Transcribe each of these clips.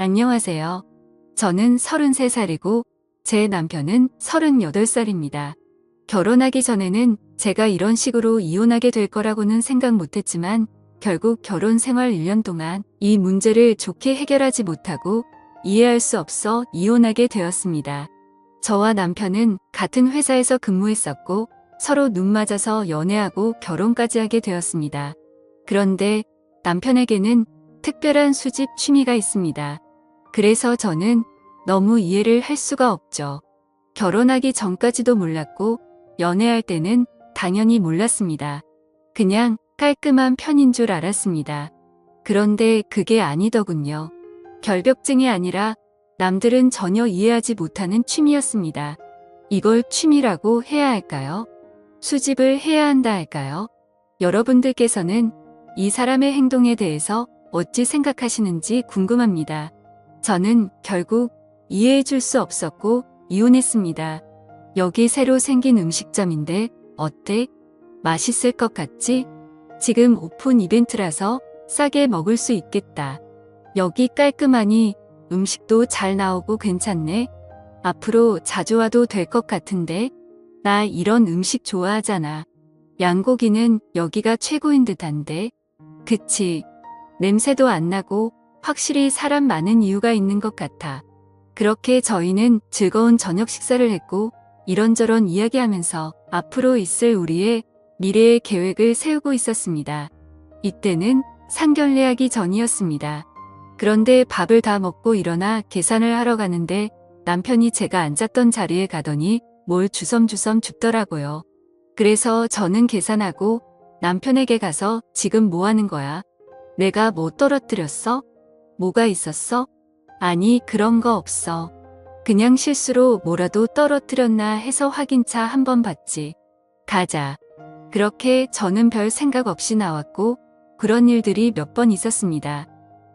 안녕하세요. 저는 33살이고 제 남편은 38살입니다. 결혼하기 전에는 제가 이런 식으로 이혼하게 될 거라고는 생각 못했지만 결국 결혼 생활 1년 동안 이 문제를 좋게 해결하지 못하고 이해할 수 없어 이혼하게 되었습니다. 저와 남편은 같은 회사에서 근무했었고 서로 눈 맞아서 연애하고 결혼까지 하게 되었습니다. 그런데 남편에게는 특별한 수집 취미가 있습니다. 그래서 저는 너무 이해를 할 수가 없죠. 결혼하기 전까지도 몰랐고 연애할 때는 당연히 몰랐습니다. 그냥 깔끔한 편인 줄 알았습니다. 그런데 그게 아니더군요. 결벽증이 아니라 남들은 전혀 이해하지 못하는 취미였습니다. 이걸 취미라고 해야 할까요? 수집을 해야 한다 할까요? 여러분들께서는 이 사람의 행동에 대해서 어찌 생각하시는지 궁금합니다. 저는 결국 이해해 줄 수 없었고 이혼했습니다. 여기 새로 생긴 음식점인데 어때? 맛있을 것 같지? 지금 오픈 이벤트라서 싸게 먹을 수 있겠다. 여기 깔끔하니 음식도 잘 나오고 괜찮네. 앞으로 자주 와도 될 것 같은데. 나 이런 음식 좋아하잖아. 양고기는 여기가 최고인 듯한데. 그치? 냄새도 안 나고 확실히 사람 많은 이유가 있는 것 같아. 그렇게 저희는 즐거운 저녁 식사를 했고 이런저런 이야기하면서 앞으로 있을 우리의 미래의 계획을 세우고 있었습니다. 이때는 상견례하기 전이었습니다. 그런데 밥을 다 먹고 일어나 계산을 하러 가는데 남편이 제가 앉았던 자리에 가더니 뭘 주섬주섬 줍더라고요. 그래서 저는 계산하고 남편에게 가서 지금 뭐 하는 거야? 내가 뭐 떨어뜨렸어? 뭐가 있었어? 아니, 그런 거 없어. 그냥 실수로 뭐라도 떨어뜨렸나 해서 확인차 한번 봤지. 가자. 그렇게 저는 별 생각 없이 나왔고 그런 일들이 몇 번 있었습니다.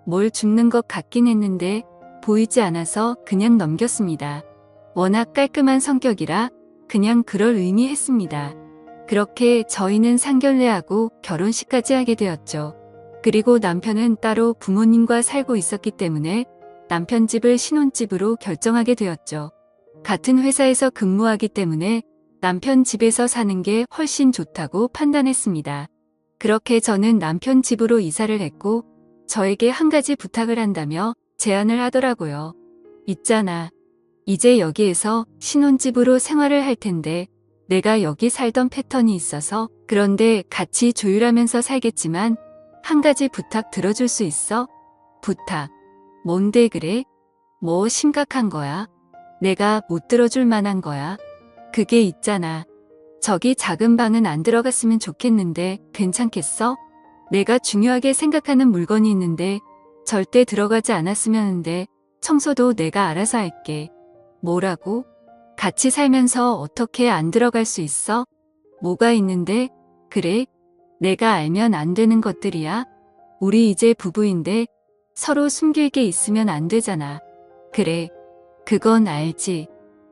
뭘 줍는 것 같긴 했는데 보이지 않아서 그냥 넘겼습니다. 워낙 깔끔한 성격이라 그냥 그럴 의미했습니다. 그렇게 저희는 상견례하고 결혼식까지 하게 되었죠. 그리고 남편은 따로 부모님과 살고 있었기 때문에 남편 집을 신혼집으로 결정하게 되었죠. 같은 회사에서 근무하기 때문에 남편 집에서 사는 게 훨씬 좋다고 판단했습니다. 그렇게 저는 남편 집으로 이사를 했고 저에게 한 가지 부탁을 한다며 제안을 하더라고요. 있잖아. 이제 여기에서 신혼집으로 생활을 할 텐데 내가 여기 살던 패턴이 있어서 그런데 같이 조율하면서 살겠지만 한 가지 부탁 들어줄 수 있어? 부탁. 뭔데 그래? 뭐 심각한 거야? 내가 못 들어줄 만한 거야? 그게 있잖아. 저기 작은 방은 안 들어갔으면 좋겠는데 괜찮겠어? 내가 중요하게 생각하는 물건이 있는데 절대 들어가지 않았으면 하는데 청소도 내가 알아서 할게. 뭐라고? 같이 살면서 어떻게 안 들어갈 수 있어? 뭐가 있는데? 그래? 내가 알면 안 되는 것들이야? 우리 이제 부부인데 서로 숨길 게 있으면 안 되잖아. 그래. 그건 알지.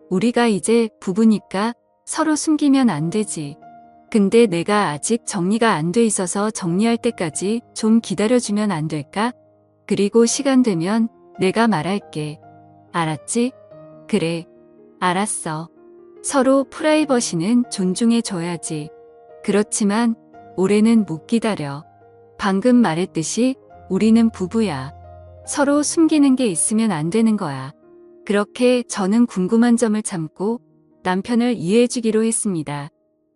우리가 이제 부부니까 서로 숨기면 안 되지. 근데 내가 아직 정리가 안 돼 있어서 정리할 때까지 좀 기다려주면 안 될까? 그리고 시간 되면 내가 말할게. 알았지? 그래. 알았어. 서로 프라이버시는 존중해줘야지. 그렇지만 올해는 못 기다려. 방금 말했듯이 우리는 부부야. 서로 숨기는 게 있으면 안 되는 거야. 그렇게 저는 궁금한 점을 참고 남편을 이해해주기로 했습니다.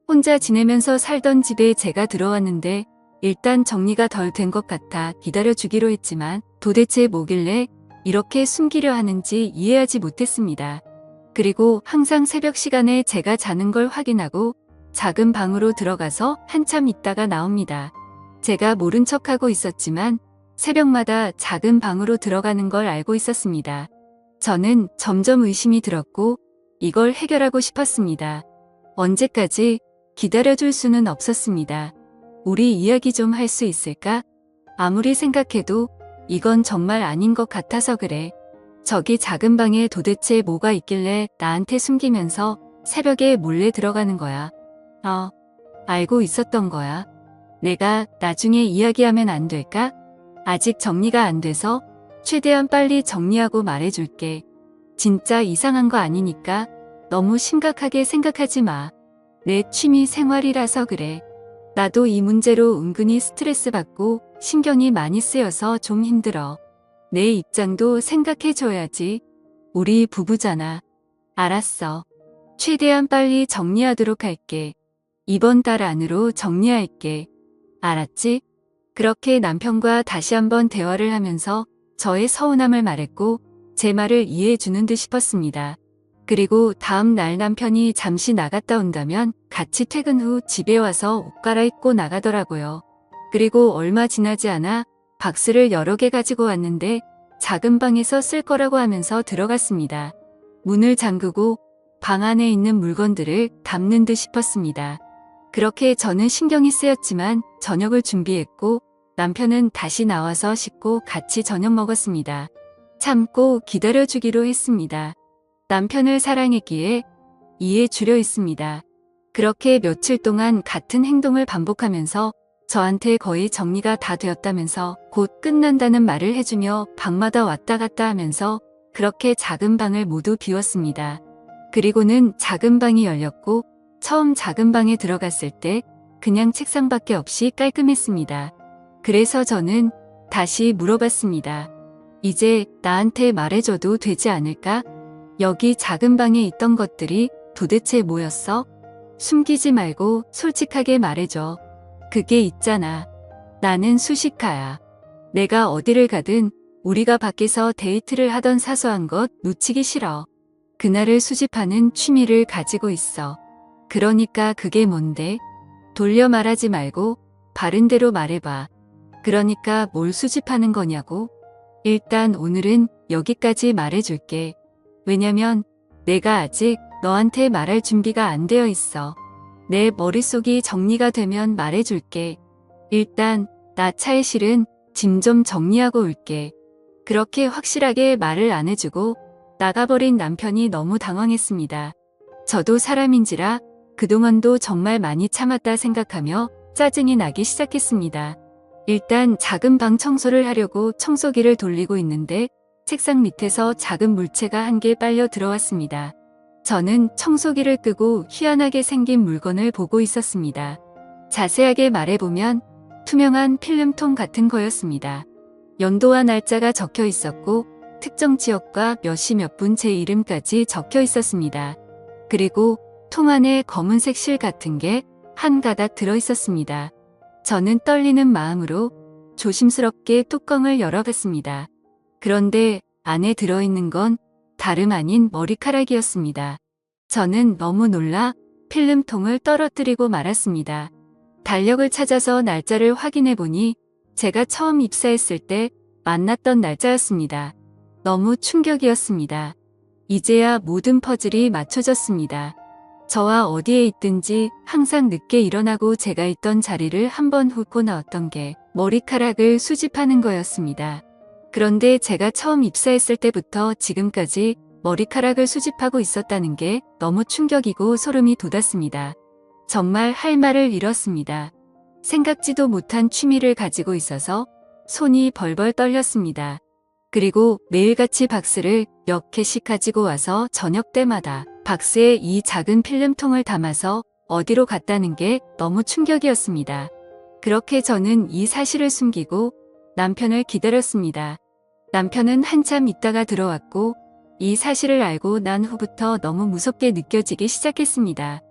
혼자 지내면서 살던 집에 제가 들어왔는데 일단 정리가 덜 된 것 같아 기다려주기로 했지만 도대체 뭐길래 이렇게 숨기려 하는지 이해하지 못했습니다. 그리고 항상 새벽 시간에 제가 자는 걸 확인하고 작은 방으로 들어가서 한참 있다가 나옵니다. 제가 모른 척하고 있었지만 새벽마다 작은 방으로 들어가는 걸 알고 있었습니다. 저는 점점 의심이 들었고 이걸 해결하고 싶었습니다. 언제까지 기다려줄 수는 없었습니다. 우리 이야기 좀 할 수 있을까? 아무리 생각해도 이건 정말 아닌 것 같아서 그래. 저기 작은 방에 도대체 뭐가 있길래 나한테 숨기면서 새벽에 몰래 들어가는 거야. 알고 있었던 거야. 내가 나중에 이야기하면 안 될까? 아직 정리가 안 돼서 최대한 빨리 정리하고 말해줄게. 진짜 이상한 거 아니니까 너무 심각하게 생각하지 마. 내 취미 생활이라서 그래. 나도 이 문제로 은근히 스트레스 받고 신경이 많이 쓰여서 좀 힘들어. 내 입장도 생각해줘야지. 우리 부부잖아. 알았어. 최대한 빨리 정리하도록 할게. 이번 달 안으로 정리할게. 알았지? 그렇게 남편과 다시 한번 대화를 하면서 저의 서운함을 말했고 제 말을 이해해주는 듯 싶었습니다. 그리고 다음 날 남편이 잠시 나갔다 온다면 같이 퇴근 후 집에 와서 옷 갈아입고 나가더라고요. 그리고 얼마 지나지 않아 박스를 여러 개 가지고 왔는데 작은 방에서 쓸 거라고 하면서 들어갔습니다. 문을 잠그고 방 안에 있는 물건들을 담는 듯 싶었습니다. 그렇게 저는 신경이 쓰였지만 저녁을 준비했고 남편은 다시 나와서 씻고 같이 저녁 먹었습니다. 참고 기다려주기로 했습니다. 남편을 사랑했기에 이해해주려 했습니다. 그렇게 며칠 동안 같은 행동을 반복하면서 저한테 거의 정리가 다 되었다면서 곧 끝난다는 말을 해주며 방마다 왔다 갔다 하면서 그렇게 작은 방을 모두 비웠습니다. 그리고는 작은 방이 열렸고 처음 작은 방에 들어갔을 때 그냥 책상밖에 없이 깔끔했습니다. 그래서 저는 다시 물어봤습니다. 이제 나한테 말해줘도 되지 않을까? 여기 작은 방에 있던 것들이 도대체 뭐였어? 숨기지 말고 솔직하게 말해줘. 그게 있잖아. 나는 수식하야. 내가 어디를 가든 우리가 밖에서 데이트를 하던 사소한 것 놓치기 싫어. 그날을 수집하는 취미를 가지고 있어. 그러니까 그게 뭔데? 돌려 말하지 말고 바른 대로 말해봐. 그러니까 뭘 수집하는 거냐고? 일단 오늘은 여기까지 말해줄게. 왜냐면 내가 아직 너한테 말할 준비가 안 되어 있어. 내 머릿속이 정리가 되면 말해줄게. 일단 나 차에 실은 짐 좀 정리하고 올게. 그렇게 확실하게 말을 안 해주고 나가버린 남편이 너무 당황했습니다. 저도 사람인지라 그동안도 정말 많이 참았다 생각하며 짜증이 나기 시작했습니다. 일단 작은 방 청소를 하려고 청소기를 돌리고 있는데 책상 밑에서 작은 물체가 한 개 빨려 들어왔습니다. 저는 청소기를 끄고 희한하게 생긴 물건을 보고 있었습니다. 자세하게 말해보면 투명한 필름통 같은 거였습니다. 연도와 날짜가 적혀 있었고 특정 지역과 몇 시 몇 분 제 이름까지 적혀 있었습니다. 그리고 통 안에 검은색 실 같은 게 한 가닥 들어 있었습니다. 저는 떨리는 마음으로 조심스럽게 뚜껑을 열어봤습니다. 그런데 안에 들어있는 건 다름 아닌 머리카락이었습니다. 저는 너무 놀라 필름통을 떨어뜨리고 말았습니다. 달력을 찾아서 날짜를 확인해 보니 제가 처음 입사했을 때 만났던 날짜였습니다. 너무 충격이었습니다. 이제야 모든 퍼즐이 맞춰졌습니다. 저와 어디에 있든지 항상 늦게 일어나고 제가 있던 자리를 한번 훑고 나왔던 게 머리카락을 수집하는 거였습니다. 그런데 제가 처음 입사했을 때부터 지금까지 머리카락을 수집하고 있었다는 게 너무 충격이고 소름이 돋았습니다. 정말 할 말을 잃었습니다. 생각지도 못한 취미를 가지고 있어서 손이 벌벌 떨렸습니다. 그리고 매일같이 박스를 몇 개씩 가지고 와서 저녁 때마다 박스에 이 작은 필름통을 담아서 어디로 갔다는 게 너무 충격이었습니다. 그렇게 저는 이 사실을 숨기고 남편을 기다렸습니다. 남편은 한참 있다가 들어왔고 이 사실을 알고 난 후부터 너무 무섭게 느껴지기 시작했습니다.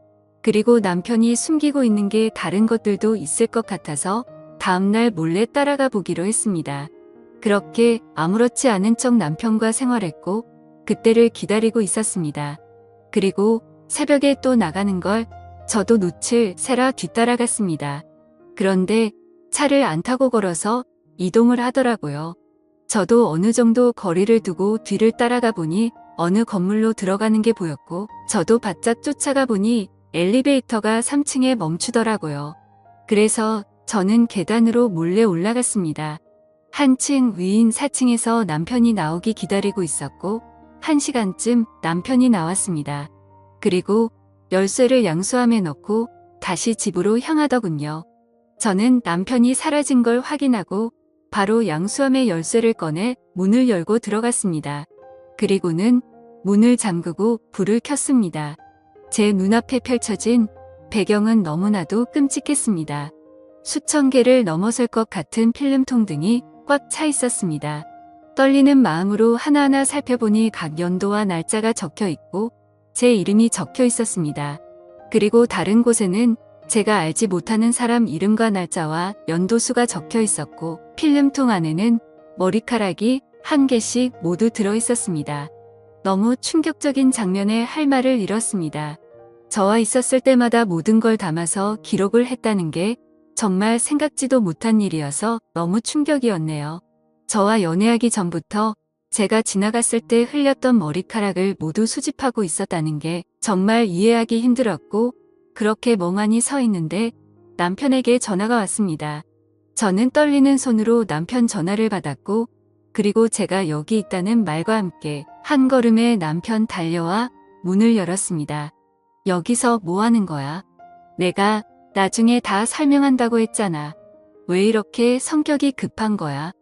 그리고 남편이 숨기고 있는 게 다른 것들도 있을 것 같아서 다음날 몰래 따라가 보기로 했습니다. 그렇게 아무렇지 않은 척 남편과 생활했고 그때를 기다리고 있었습니다. 그리고 새벽에 또 나가는 걸 저도 놓칠 새라 뒤따라갔습니다. 그런데 차를 안 타고 걸어서 이동을 하더라고요. 저도 어느 정도 거리를 두고 뒤를 따라가 보니 어느 건물로 들어가는 게 보였고 저도 바짝 쫓아가 보니 엘리베이터가 3층에 멈추더라고요. 그래서 저는 계단으로 몰래 올라갔습니다. 한층 위인 4층에서 남편이 나오기 기다리고 있었고 1시간쯤 남편이 나왔습니다. 그리고 열쇠를 양수함에 넣고 다시 집으로 향하더군요. 저는 남편이 사라진 걸 확인하고 바로 양수함의 열쇠를 꺼내 문을 열고 들어갔습니다. 그리고는 문을 잠그고 불을 켰습니다. 제 눈앞에 펼쳐진 배경은 너무나도 끔찍했습니다. 수천 개를 넘어설 것 같은 필름통 등이 꽉 차 있었습니다. 떨리는 마음으로 하나하나 살펴보니 각 연도와 날짜가 적혀 있고 제 이름이 적혀 있었습니다. 그리고 다른 곳에는 제가 알지 못하는 사람 이름과 날짜와 연도수가 적혀 있었고 필름통 안에는 머리카락이 한 개씩 모두 들어 있었습니다. 너무 충격적인 장면에 할 말을 잃었습니다. 저와 있었을 때마다 모든 걸 담아서 기록을 했다는 게 정말 생각지도 못한 일이어서 너무 충격이었네요. 저와 연애하기 전부터 제가 지나갔을 때 흘렸던 머리카락을 모두 수집하고 있었다는 게 정말 이해하기 힘들었고 그렇게 멍하니 서 있는데 남편에게 전화가 왔습니다. 저는 떨리는 손으로 남편 전화를 받았고 그리고 제가 여기 있다는 말과 함께 한 걸음에 남편 달려와 문을 열었습니다. 여기서 뭐 하는 거야? 내가 나중에 다 설명한다고 했잖아. 왜 이렇게 성격이 급한 거야?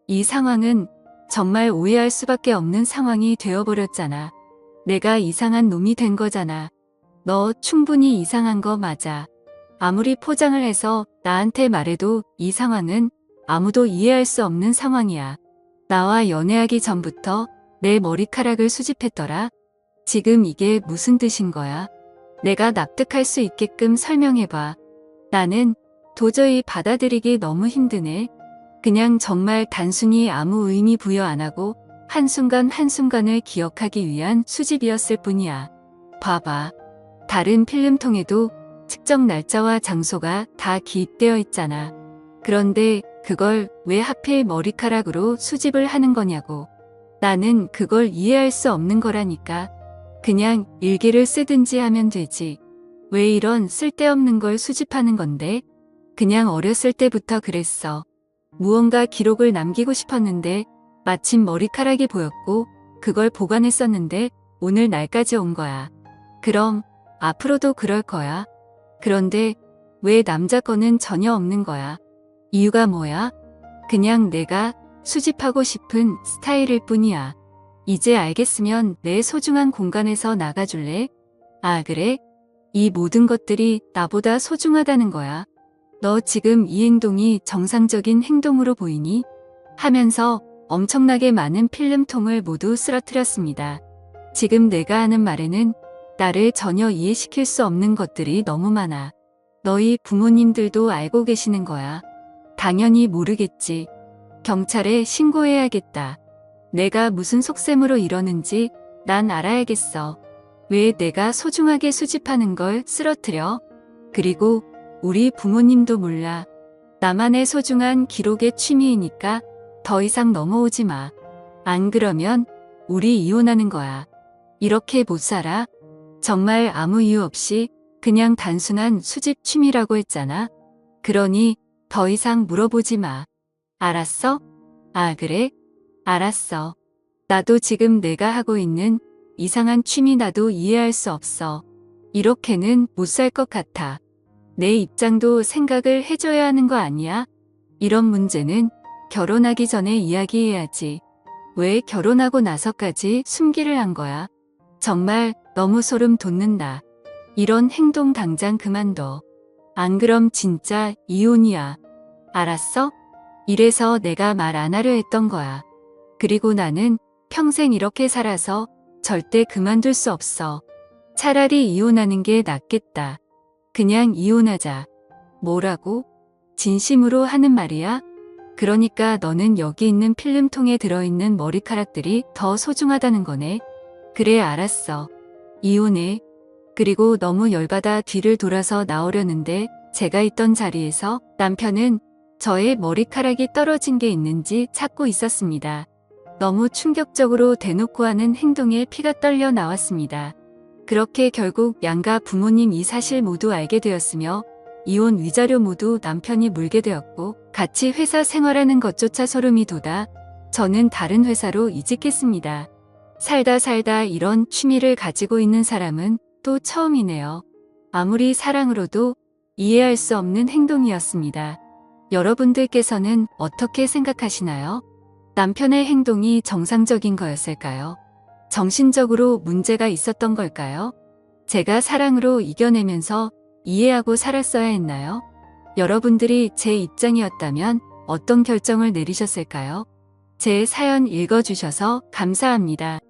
이 상황은 정말 오해할 수밖에 없는 상황이 되어버렸잖아. 내가 이상한 놈이 된 거잖아. 너 충분히 이상한 거 맞아. 아무리 포장을 해서 나한테 말해도 이 상황은 아무도 이해할 수 없는 상황이야. 나와 연애하기 전부터 내 머리카락을 수집했더라. 지금 이게 무슨 뜻인 거야? 내가 납득할 수 있게끔 설명해봐. 나는 도저히 받아들이기 너무 힘드네. 그냥 정말 단순히 아무 의미 부여 안 하고 한순간 한순간을 기억하기 위한 수집이었을 뿐이야. 봐봐. 다른 필름통에도 측정 날짜와 장소가 다 기입되어 있잖아. 그런데 그걸 왜 하필 머리카락으로 수집을 하는 거냐고. 나는 그걸 이해할 수 없는 거라니까. 그냥 일기를 쓰든지 하면 되지. 왜 이런 쓸데없는 걸 수집하는 건데? 그냥 어렸을 때부터 그랬어. 무언가 기록을 남기고 싶었는데 마침 머리카락이 보였고 그걸 보관했었는데 오늘 날까지 온 거야. 그럼 앞으로도 그럴 거야. 그런데 왜 남자 거는 전혀 없는 거야? 이유가 뭐야? 그냥 내가 수집하고 싶은 스타일일 뿐이야. 이제 알겠으면 내 소중한 공간에서 나가줄래? 아, 그래? 이 모든 것들이 나보다 소중하다는 거야. 너 지금 이 행동이 정상적인 행동으로 보이니? 하면서 엄청나게 많은 필름통을 모두 쓰러뜨렸습니다. 지금 내가 하는 말에는 나를 전혀 이해시킬 수 없는 것들이 너무 많아. 너희 부모님들도 알고 계시는 거야. 당연히 모르겠지. 경찰에 신고해야겠다. 내가 무슨 속셈으로 이러는지 난 알아야겠어. 왜 내가 소중하게 수집하는 걸 쓰러뜨려? 그리고 우리 부모님도 몰라. 나만의 소중한 기록의 취미이니까 더 이상 넘어오지 마. 안 그러면 우리 이혼하는 거야. 이렇게 못 살아? 정말 아무 이유 없이 그냥 단순한 수집 취미라고 했잖아. 그러니 더 이상 물어보지 마. 알았어? 아, 그래? 알았어. 나도 지금 내가 하고 있는 이상한 취미 나도 이해할 수 없어. 이렇게는 못 살 것 같아. 내 입장도 생각을 해줘야 하는 거 아니야? 이런 문제는 결혼하기 전에 이야기해야지. 왜 결혼하고 나서까지 숨기를 한 거야? 정말 너무 소름 돋는다. 이런 행동 당장 그만둬. 안 그럼 진짜 이혼이야. 알았어? 이래서 내가 말 안 하려 했던 거야. 그리고 나는 평생 이렇게 살아서 절대 그만둘 수 없어. 차라리 이혼하는 게 낫겠다. 그냥 이혼하자. 뭐라고? 진심으로 하는 말이야? 그러니까 너는 여기 있는 필름통에 들어있는 머리카락들이 더 소중하다는 거네. 그래, 알았어. 이혼해. 그리고 너무 열받아 뒤를 돌아서 나오려는데 제가 있던 자리에서 남편은 저의 머리카락이 떨어진 게 있는지 찾고 있었습니다. 너무 충격적으로 대놓고 하는 행동에 피가 떨려 나왔습니다. 그렇게 결국 양가 부모님 이 사실 모두 알게 되었으며 이혼 위자료 모두 남편이 물게 되었고 같이 회사 생활하는 것조차 소름이 돋아 저는 다른 회사로 이직했습니다. 살다 이런 취미를 가지고 있는 사람은 또 처음이네요. 아무리 사랑으로도 이해할 수 없는 행동이었습니다. 여러분들께서는 어떻게 생각하시나요? 남편의 행동이 정상적인 거였을까요? 정신적으로 문제가 있었던 걸까요? 제가 사랑으로 이겨내면서 이해하고 살았어야 했나요? 여러분들이 제 입장이었다면 어떤 결정을 내리셨을까요? 제 사연 읽어주셔서 감사합니다.